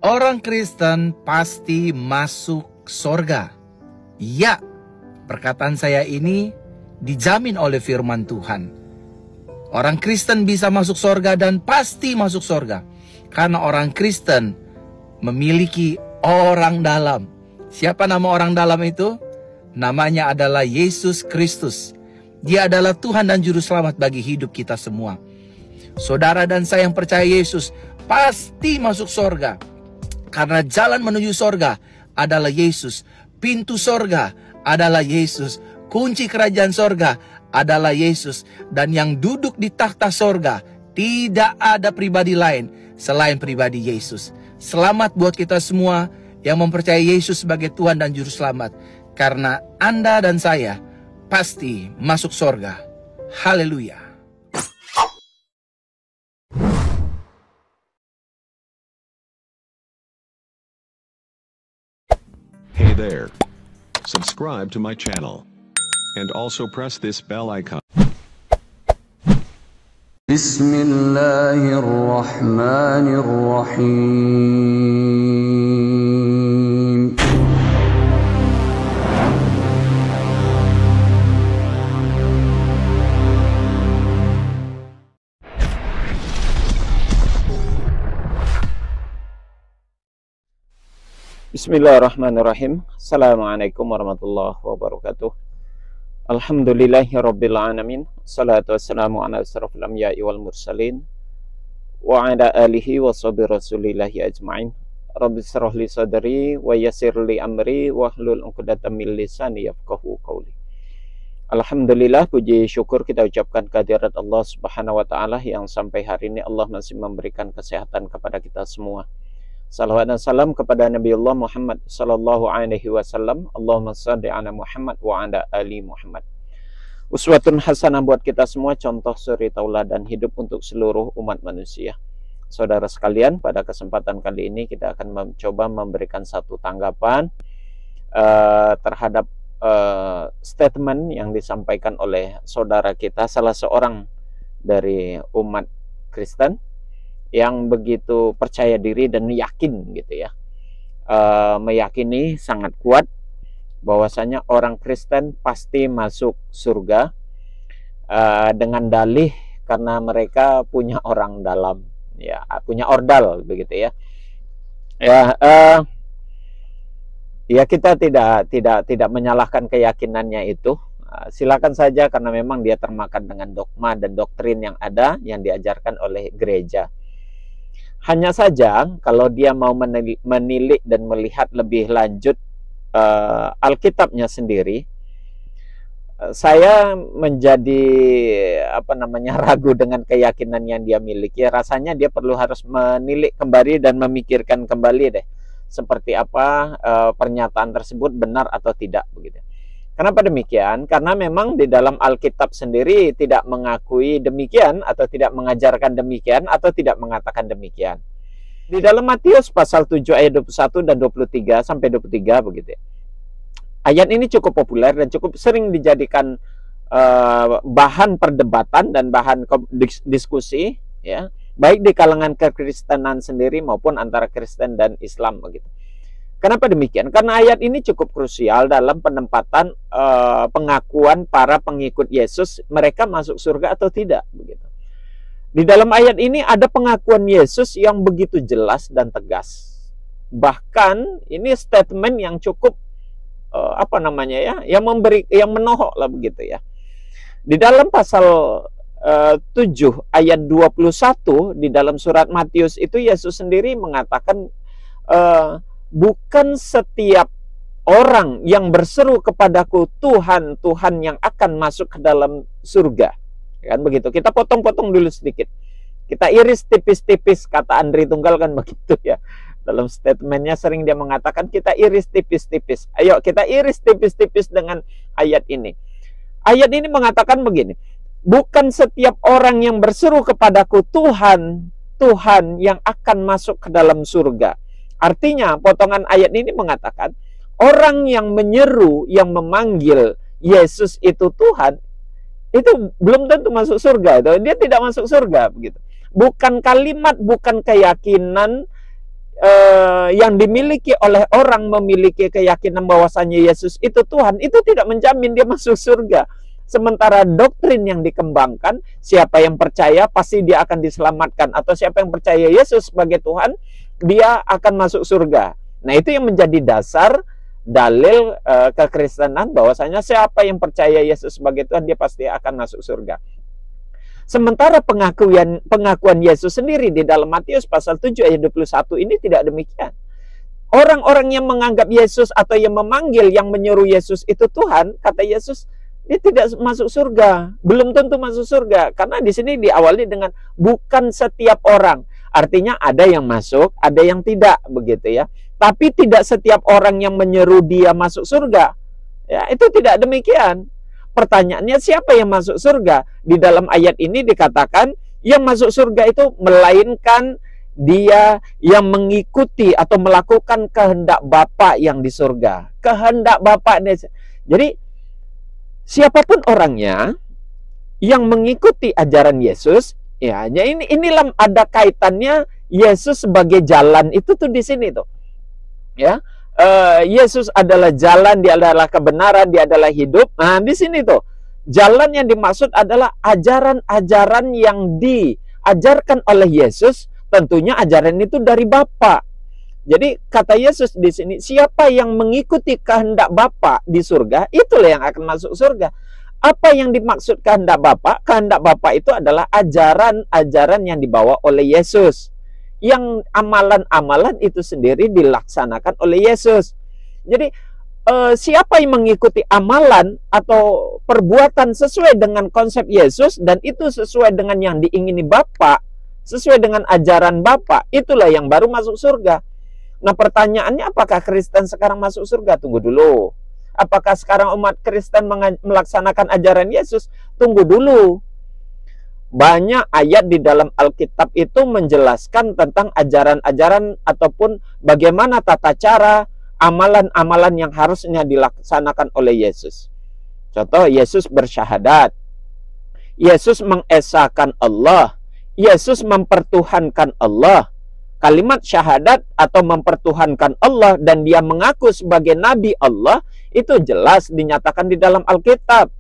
Orang Kristen pasti masuk sorga. Ya, perkataan saya ini dijamin oleh firman Tuhan. Orang Kristen bisa masuk sorga dan pasti masuk sorga. Karena orang Kristen memiliki orang dalam. Siapa nama orang dalam itu? Namanya adalah Yesus Kristus. Dia adalah Tuhan dan Juru Selamat bagi hidup kita semua. Saudara dan saya yang percaya Yesus pasti masuk sorga. Karena jalan menuju sorga adalah Yesus. Pintu sorga adalah Yesus. Kunci kerajaan sorga adalah Yesus. Dan yang duduk di takhta sorga tidak ada pribadi lain selain pribadi Yesus. Selamat buat kita semua yang mempercayai Yesus sebagai Tuhan dan Juru Selamat. Karena Anda dan saya pasti masuk sorga. Haleluya. Hey there. Subscribe to my channel. And also press this bell icon. Bismillahirrahmanirrahim. Bismillahirrahmanirrahim. Assalamualaikum warahmatullahi wabarakatuh. Alhamdulillahirabbil alamin. Salatu wassalamu ala asyrafil anbiya'i wal mursalin wa ala alihi wa sahbihi rasulillahi ajma'in. Rabbi shrah li sadri wa yassir li amri wa hlul 'uqdatam min lisani yafqahu qawli. Alhamdulillah, puji syukur kita ucapkan kehadirat Allah Subhanahu wa taala yang sampai hari ini Allah masih memberikan kesehatan kepada kita semua. Salawat dan salam kepada Nabi Allah Muhammad sallallahu alaihi wasallam. Allahumma shalli ala Muhammad wa ala ali Muhammad. Uswatun hasanah buat kita semua, contoh suri tauladan hidup untuk seluruh umat manusia. Saudara sekalian, pada kesempatan kali ini kita akan mencoba memberikan satu tanggapan terhadap statement yang disampaikan oleh saudara kita, salah seorang dari umat Kristen yang begitu percaya diri dan yakin gitu ya, meyakini sangat kuat bahwasanya orang Kristen pasti masuk surga dengan dalih karena mereka punya orang dalam, ya, punya ordal begitu ya. Ya, kita tidak menyalahkan keyakinannya itu. Silakan saja karena memang dia termakan dengan dogma dan doktrin yang ada yang diajarkan oleh gereja. Hanya saja kalau dia mau menilik dan melihat lebih lanjut Alkitabnya sendiri, saya menjadi ragu dengan keyakinan yang dia miliki. Rasanya dia perlu harus menilik kembali dan memikirkan kembali deh seperti apa pernyataan tersebut benar atau tidak begitu. Kenapa demikian? Karena memang di dalam Alkitab sendiri tidak mengakui demikian atau tidak mengajarkan demikian atau tidak mengatakan demikian. Di dalam Matius pasal 7 ayat 21 dan 23 sampai 23 begitu ya. Ayat ini cukup populer dan cukup sering dijadikan bahan perdebatan dan bahan diskusi ya, baik di kalangan kekristenan sendiri maupun antara Kristen dan Islam begitu. Kenapa demikian? Karena ayat ini cukup krusial dalam penempatan pengakuan para pengikut Yesus, mereka masuk surga atau tidak begitu. Di dalam ayat ini ada pengakuan Yesus yang begitu jelas dan tegas. Bahkan ini statement yang cukup yang menohok lah begitu ya. Di dalam pasal 7 ayat 21 di dalam surat Matius itu Yesus sendiri mengatakan bukan setiap orang yang berseru kepadaku Tuhan, Tuhan yang akan masuk ke dalam surga. Kan begitu. Kita potong-potong dulu sedikit. Kita iris tipis-tipis, kata Andri Tunggal kan begitu ya. Dalam statementnya sering dia mengatakan kita iris tipis-tipis. Ayo kita iris tipis-tipis dengan ayat ini. Ayat ini mengatakan begini. Bukan setiap orang yang berseru kepadaku Tuhan, Tuhan yang akan masuk ke dalam surga. Artinya potongan ayat ini mengatakan orang yang menyeru, yang memanggil Yesus itu Tuhan, itu belum tentu masuk surga. Dia tidak masuk surga begitu. Bukan kalimat, bukan keyakinan yang dimiliki oleh orang memiliki keyakinan bahwasanya Yesus itu Tuhan, itu tidak menjamin dia masuk surga. Sementara doktrin yang dikembangkan, siapa yang percaya pasti dia akan diselamatkan, atau siapa yang percaya Yesus sebagai Tuhan, dia akan masuk surga. Nah, itu yang menjadi dasar dalil kekristenan bahwasanya siapa yang percaya Yesus sebagai Tuhan, dia pasti akan masuk surga. Sementara pengakuan Yesus sendiri di dalam Matius pasal 7 ayat 21 ini tidak demikian. Orang-orang yang menganggap Yesus atau yang memanggil, yang menyeru Yesus itu Tuhan, kata Yesus, dia tidak masuk surga, belum tentu masuk surga, karena di sini diawali dengan bukan setiap orang. Artinya ada yang masuk, ada yang tidak, begitu ya. Tapi tidak setiap orang yang menyeru dia masuk surga. Ya, itu tidak demikian. Pertanyaannya, siapa yang masuk surga? Di dalam ayat ini dikatakan yang masuk surga itu melainkan dia yang mengikuti atau melakukan kehendak Bapa yang di surga. Kehendak Bapa. Jadi siapapun orangnya yang mengikuti ajaran Yesus, ya, inilah ada kaitannya Yesus sebagai jalan itu tuh di sini tuh. Ya, Yesus adalah jalan, dia adalah kebenaran, dia adalah hidup. Nah, di sini tuh jalan yang dimaksud adalah ajaran-ajaran yang diajarkan oleh Yesus, tentunya ajaran itu dari Bapa. Jadi kata Yesus di sini, siapa yang mengikuti kehendak Bapa di surga, itulah yang akan masuk surga. Apa yang dimaksud kehendak Bapa? Kehendak Bapa itu adalah ajaran-ajaran yang dibawa oleh Yesus. Yang amalan-amalan itu sendiri dilaksanakan oleh Yesus. Jadi siapa yang mengikuti amalan atau perbuatan sesuai dengan konsep Yesus dan itu sesuai dengan yang diingini Bapa, sesuai dengan ajaran Bapa, itulah yang baru masuk surga. Nah, pertanyaannya, apakah Kristen sekarang masuk surga? Tunggu dulu. Apakah sekarang umat Kristen melaksanakan ajaran Yesus? Tunggu dulu. Banyak ayat di dalam Alkitab itu menjelaskan tentang ajaran-ajaran ataupun bagaimana tata cara, amalan-amalan yang harusnya dilaksanakan oleh Yesus. Contoh, Yesus bersyahadat. Yesus mengesahkan Allah. Yesus mempertuhankan Allah. Kalimat syahadat atau mempertuhankan Allah dan dia mengaku sebagai Nabi Allah, itu jelas dinyatakan di dalam Alkitab.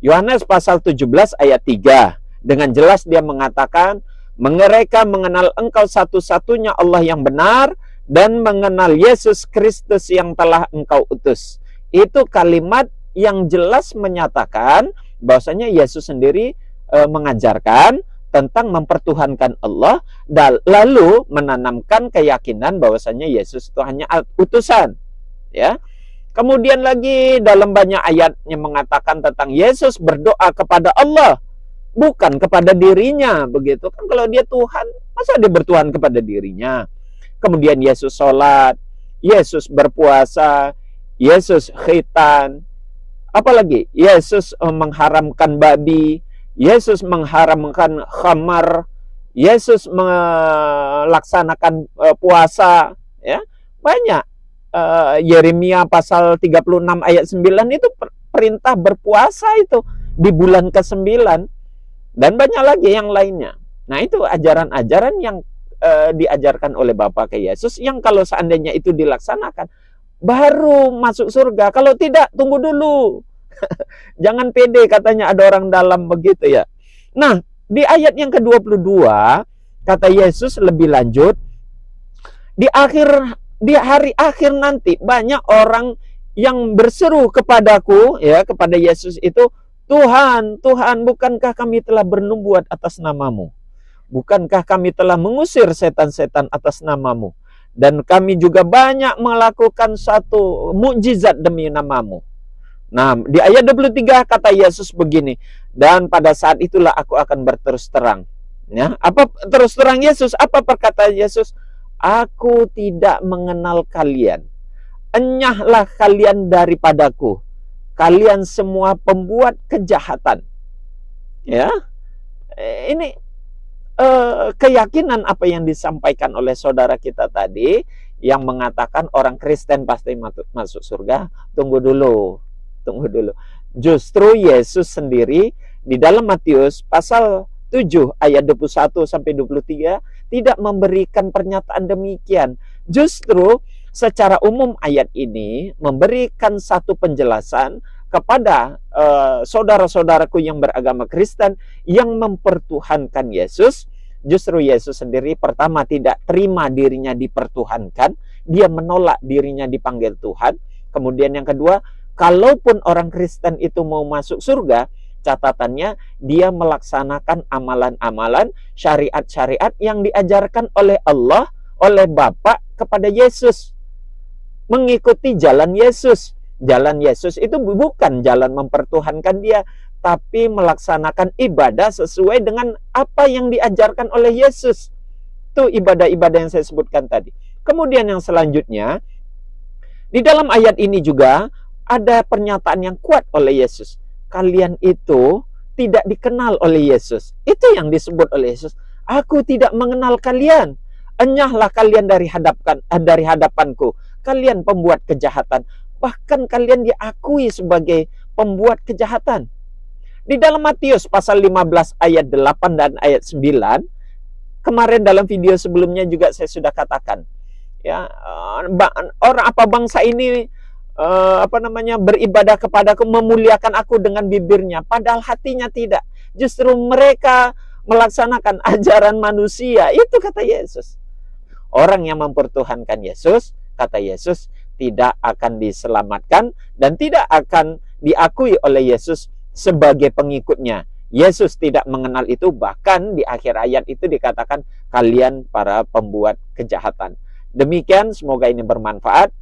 Yohanes pasal 17 ayat 3. Dengan jelas dia mengatakan, mereka mengenal engkau satu-satunya Allah yang benar dan mengenal Yesus Kristus yang telah engkau utus. Itu kalimat yang jelas menyatakan bahwasanya Yesus sendiri mengajarkan tentang mempertuhankan Allah dan lalu menanamkan keyakinan bahwasanya Yesus itu hanya utusan, ya. Kemudian lagi dalam banyak ayat yang mengatakan tentang Yesus berdoa kepada Allah, bukan kepada dirinya, begitu kan. Kalau dia Tuhan, masa dia bertuhan kepada dirinya? Kemudian Yesus sholat, Yesus berpuasa, Yesus khitan, apalagi Yesus mengharamkan babi, Yesus mengharamkan khamar, Yesus melaksanakan puasa, ya. Banyak. Yeremia pasal 36 ayat 9 itu perintah berpuasa itu di bulan ke-9 dan banyak lagi yang lainnya. Nah, itu ajaran-ajaran yang diajarkan oleh Bapa ke Yesus yang kalau seandainya itu dilaksanakan baru masuk surga. Kalau tidak, tunggu dulu. Jangan pede katanya ada orang dalam begitu ya. Nah, di ayat yang ke-22 kata Yesus lebih lanjut, di hari akhir nanti banyak orang yang berseru kepadaku, ya, kepada Yesus itu, Tuhan, Tuhan, bukankah kami telah bernubuat atas namamu? Bukankah kami telah mengusir setan-setan atas namamu? Dan kami juga banyak melakukan satu mukjizat demi namamu. Nah, di ayat 23 kata Yesus begini, dan pada saat itulah aku akan berterus terang. Ya, apa terus terang Yesus? Apa perkataan Yesus? Aku tidak mengenal kalian. Enyahlah kalian daripadaku. Kalian semua pembuat kejahatan. Ya, ini keyakinan apa yang disampaikan oleh saudara kita tadi, yang mengatakan orang Kristen pasti masuk surga. Tunggu dulu. Justru Yesus sendiri di dalam Matius pasal 7 ayat 21 sampai 23 tidak memberikan pernyataan demikian. Justru secara umum ayat ini memberikan satu penjelasan kepada saudara-saudaraku yang beragama Kristen yang mempertuhankan Yesus. Justru Yesus sendiri pertama tidak terima dirinya dipertuhankan, dia menolak dirinya dipanggil Tuhan. Kemudian yang kedua, kalaupun orang Kristen itu mau masuk surga, catatannya dia melaksanakan amalan-amalan, syariat-syariat yang diajarkan oleh Allah, oleh Bapa kepada Yesus. Mengikuti jalan Yesus. Jalan Yesus itu bukan jalan mempertuhankan dia, tapi melaksanakan ibadah sesuai dengan apa yang diajarkan oleh Yesus. Itu ibadah-ibadah yang saya sebutkan tadi. Kemudian yang selanjutnya, di dalam ayat ini juga ada pernyataan yang kuat oleh Yesus. Kalian itu tidak dikenal oleh Yesus. Itu yang disebut oleh Yesus. Aku tidak mengenal kalian. Enyahlah kalian dari hadapanku. Kalian pembuat kejahatan. Bahkan kalian diakui sebagai pembuat kejahatan. Di dalam Matius pasal 15 ayat 8 dan ayat 9, kemarin dalam video sebelumnya juga saya sudah katakan, ya, orang apa bangsa ini beribadah kepadaku, memuliakan aku dengan bibirnya, padahal hatinya tidak. Justru mereka melaksanakan ajaran manusia. Itu kata Yesus. Orang yang mempertuhankan Yesus, kata Yesus, tidak akan diselamatkan dan tidak akan diakui oleh Yesus sebagai pengikutnya. Yesus tidak mengenal itu, bahkan di akhir ayat itu dikatakan kalian para pembuat kejahatan. Demikian, semoga ini bermanfaat.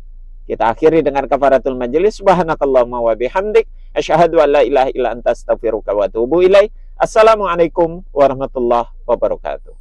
Kita akhiri dengan kafaratul majelis. Subhanakallahumma wa bihamdik, asyhadu an la ilaha illa anta astaghfiruka wa atubu ilaik. Assalamualaikum warahmatullahi wabarakatuh.